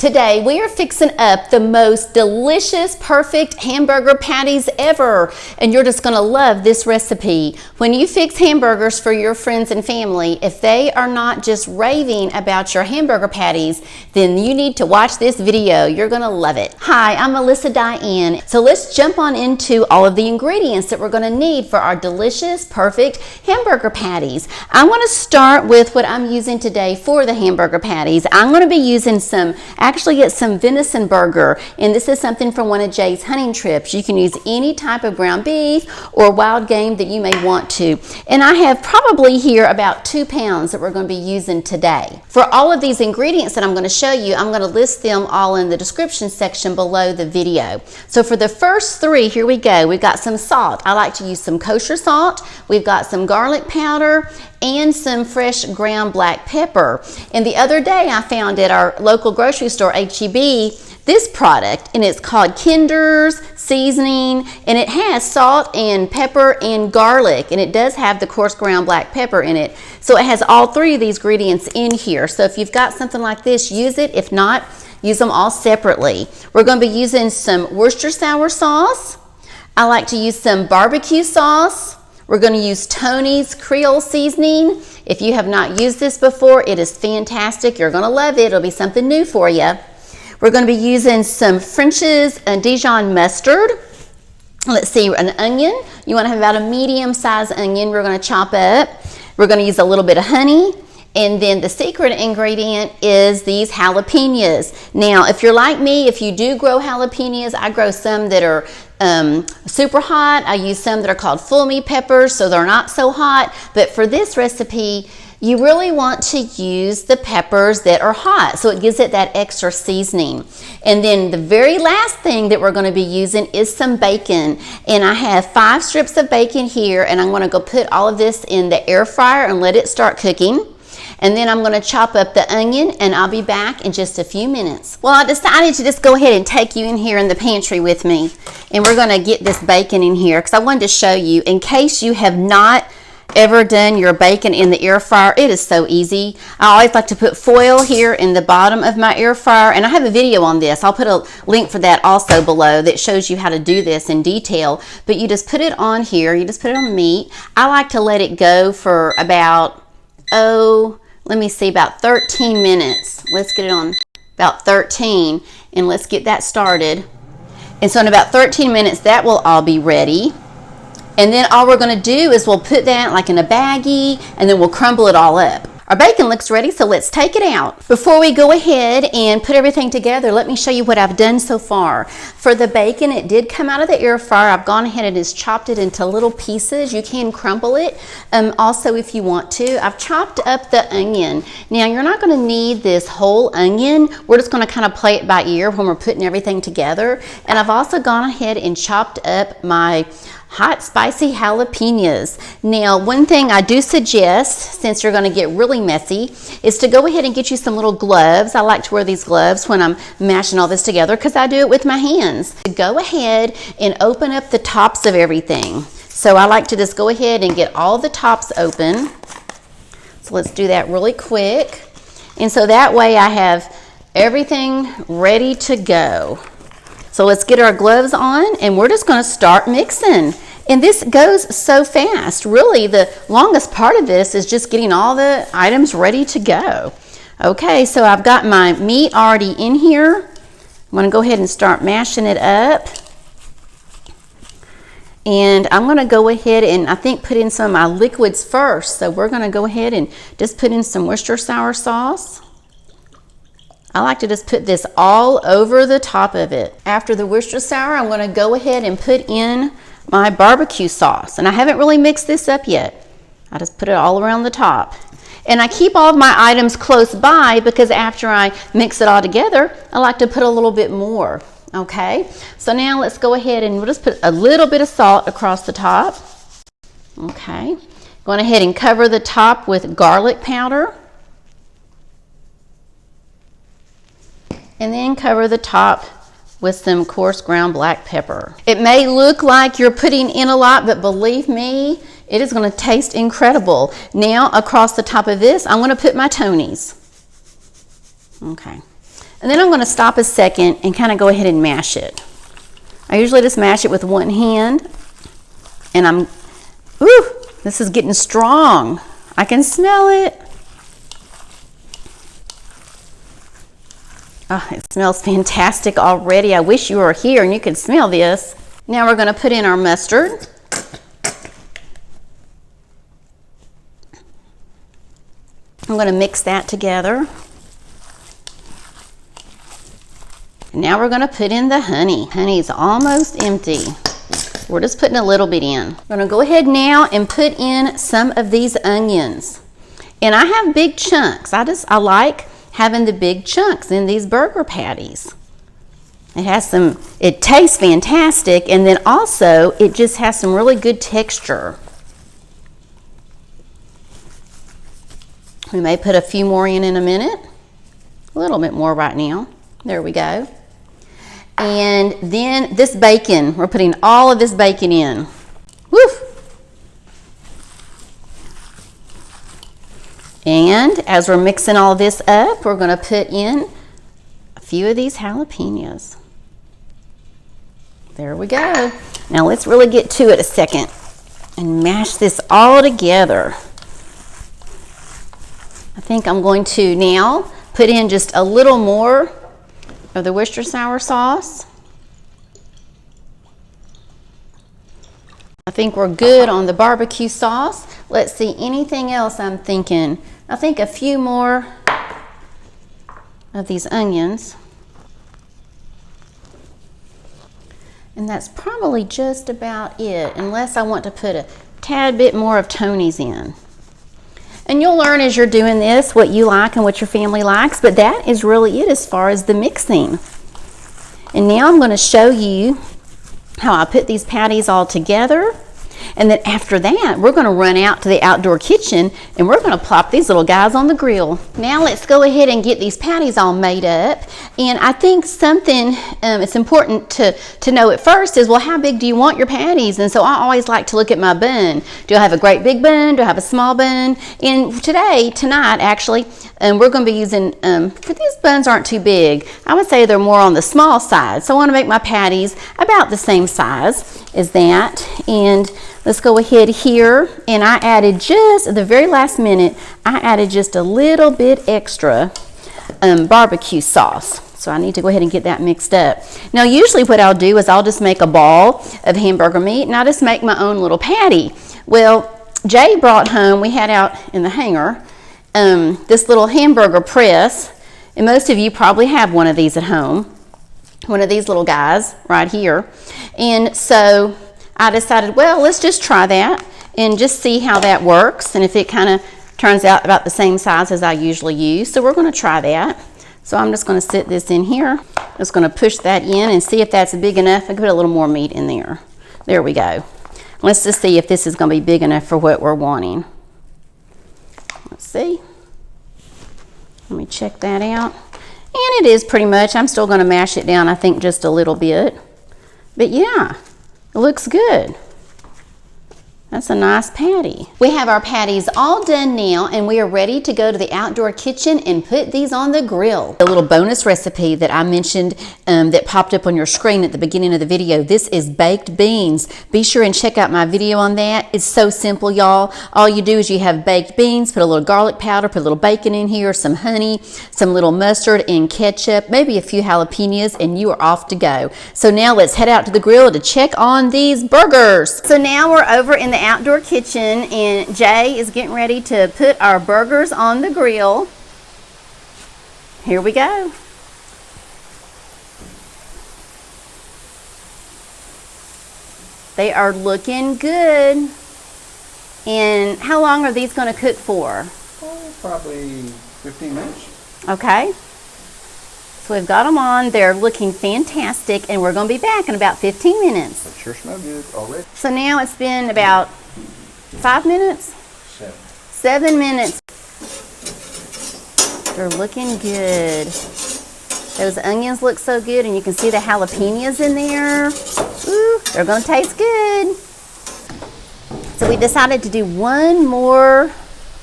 Today we are fixing up the most delicious, perfect hamburger patties ever, and you're just gonna love this recipe. When you fix hamburgers for your friends and family, if they are not just raving about your hamburger patties, then you need to watch this video. You're gonna love it. Hi, I'm Melissa Diane. So let's jump on into all of the ingredients that we're gonna need for our delicious, perfect hamburger patties. I wanna start with what I'm using today for the hamburger patties. I'm gonna be using actually it's some venison burger, and this is something from one of Jay's hunting trips. You can use any type of ground beef or wild game that you may want to. And I have probably here about 2 pounds that we're going to be using today. For all of these ingredients that I'm going to show you, I'm going to list them all in the description section below the video. So for the first 3, here we go. We've got some salt. I like to use some kosher salt. We've got some garlic powder and some fresh ground black pepper. And the other day I found at our local grocery store, H-E-B, this product, and it's called Kinder's Seasoning, and it has salt and pepper and garlic, and it does have the coarse ground black pepper in it. So it has all 3 of these ingredients in here. So if you've got something like this, use it. If not, use them all separately. We're going to be using some Worcestershire sauce. I like to use some barbecue sauce. We're going to use Tony's Creole seasoning. If you have not used this before, it is fantastic. You're going to love it. It'll be something new for you. We're going to be using some French's Dijon Mustard. Let's see, an onion. You want to have about a medium-sized onion we're going to chop up. We're going to use a little bit of honey. And then the secret ingredient is these jalapenos. Now, if you're like me, if you do grow jalapenos, I grow some that are super hot. I use some that are called full meat peppers, so they're not so hot. But for this recipe, you really want to use the peppers that are hot, so it gives it that extra seasoning. And then the very last thing that we're going to be using is some bacon. And I have 5 strips of bacon here, and I'm going to go put all of this in the air fryer and let it start cooking. And then I'm going to chop up the onion, and I'll be back in just a few minutes. Well, I decided to just go ahead and take you in here in the pantry with me, and we're going to get this bacon in here because I wanted to show you, in case you have not ever done your bacon in the air fryer, it is so easy. I always like to put foil here in the bottom of my air fryer, and I have a video on this. I'll put a link for that also below that shows you how to do this in detail. But you just put it on here, you just put it on the meat. I like to let it go for about, let me see, about 13 minutes. Let's get it on about 13, and let's get that started. And so in about 13 minutes, that will all be ready. And then all we're going to do is we'll put that like in a baggie, and then we'll crumble it all up. Our bacon looks ready, so let's take it out. Before we go ahead and put everything together, let me show you what I've done so far. For the bacon, it did come out of the air fryer. I've gone ahead and just chopped it into little pieces. You can crumble it also if you want to. I've chopped up the onion. Now, you're not going to need this whole onion. We're just going to kind of play it by ear when we're putting everything together. And I've also gone ahead and chopped up my hot spicy jalapenos. Now, one thing I do suggest, since you're going to get really messy, is to go ahead and get you some little gloves. I like to wear these gloves when I'm mashing all this together because I do it with my hands. Go ahead and open up the tops of everything. So I like to just go ahead and get all the tops open. So let's do that really quick. And so that way I have everything ready to go. So let's get our gloves on, and we're just going to start mixing. And this goes so fast. Really, the longest part of this is just getting all the items ready to go. Okay, so I've got my meat already in here. I'm going to go ahead and start mashing it up. And I'm going to go ahead and I think put in some of my liquids first. So we're going to go ahead and just put in some Worcestershire sauce. I like to just put this all over the top of it. After the Worcestershire, I'm going to go ahead and put in my barbecue sauce. And I haven't really mixed this up yet. I just put it all around the top. And I keep all of my items close by because after I mix it all together, I like to put a little bit more. Okay, so now let's go ahead and we'll just put a little bit of salt across the top. Okay, going ahead and cover the top with garlic powder. And then cover the top with some coarse ground black pepper. It may look like you're putting in a lot, but believe me, it is going to taste incredible. Now, across the top of this, I'm going to put my Tony's. Okay. And then I'm going to stop a second and kind of go ahead and mash it. I usually just mash it with one hand. And this is getting strong. I can smell it. Oh, it smells fantastic already. I wish you were here and you could smell this. Now we're going to put in our mustard. I'm going to mix that together. Now we're going to put in the honey. Honey's almost empty. We're just putting a little bit in. I'm going to go ahead now and put in some of these onions. And I have big chunks. I like having the big chunks in these burger patties. It tastes fantastic, and then also it just has some really good texture. We may put a few more in a minute. A little bit more right now. There we go. And then this bacon, we're putting all of this bacon in. Woo! And as we're mixing all this up, we're going to put in a few of these jalapenos. There we go. Now let's really get to it a second and mash this all together. I think I'm going to now put in just a little more of the Worcestershire sauce. I think we're good on the barbecue sauce. Let's see, anything else I'm thinking? I think a few more of these onions. And that's probably just about it, unless I want to put a tad bit more of Tony's in. And you'll learn as you're doing this what you like and what your family likes, but that is really it as far as the mixing. And now I'm going to show you how I put these patties all together. And then after that, we're going to run out to the outdoor kitchen and we're going to plop these little guys on the grill. Now let's go ahead and get these patties all made up. And I think something it's important to know at first is, well, how big do you want your patties? And so I always like to look at my bun. Do I have a great big bun? Do I have a small bun? And tonight actually, we're going to be using, but these buns aren't too big. I would say they're more on the small side. So I want to make my patties about the same size as that. And let's go ahead here, and I added just at the very last minute, I added just a little bit extra barbecue sauce. So I need to go ahead and get that mixed up. Now usually what I'll do is I'll just make a ball of hamburger meat and I'll just make my own little patty. Well, Jay brought home, we had out in the hangar, this little hamburger press, and most of you probably have one of these at home. One of these little guys right here. And so I decided, well, let's just try that and just see how that works and if it kind of turns out about the same size as I usually use. So we're going to try that. So I'm just going to sit this in here. Just going to push that in and see if that's big enough. I can put a little more meat in there. There we go. Let's just see if this is going to be big enough for what we're wanting. Let's see. Let me check that out. And it is pretty much. I'm still going to mash it down, I think, just a little bit. But yeah, it looks good. That's a nice patty. We have our patties all done now, and we are ready to go to the outdoor kitchen and put these on the grill. A little bonus recipe that I mentioned that popped up on your screen at the beginning of the video. This is baked beans. Be sure and check out my video on that. It's so simple, y'all. All you do is you have baked beans, put a little garlic powder, put a little bacon in here, some honey, some little mustard and ketchup, maybe a few jalapenos, and you are off to go. So now let's head out to the grill to check on these burgers. So now we're over in the outdoor kitchen and Jay is getting ready to put our burgers on the grill. Here we go. They are looking good. And how long are these going to cook for? Oh, probably 15 minutes. Okay. So we've got them on. They're looking fantastic, and we're going to be back in about 15 minutes. They sure smell good already. So now it's been about 5 minutes? 7 minutes. They're looking good. Those onions look so good, and you can see the jalapenos in there. Ooh, they're going to taste good. So we decided to do one more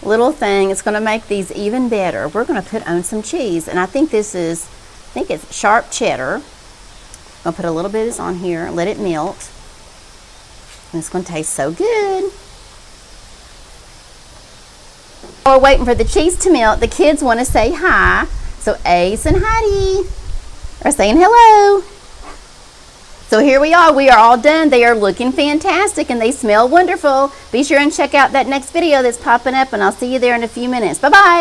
little thing. It's going to make these even better. We're going to put on some cheese, and I think this is think it's sharp cheddar. I'm gonna put a little bit of this on here and let it melt. And it's gonna taste so good. While we're waiting for the cheese to melt, the kids want to say hi. So Ace and Heidi are saying hello. So here we are all done. They are looking fantastic and they smell wonderful. Be sure and check out that next video that's popping up, and I'll see you there in a few minutes. Bye-bye.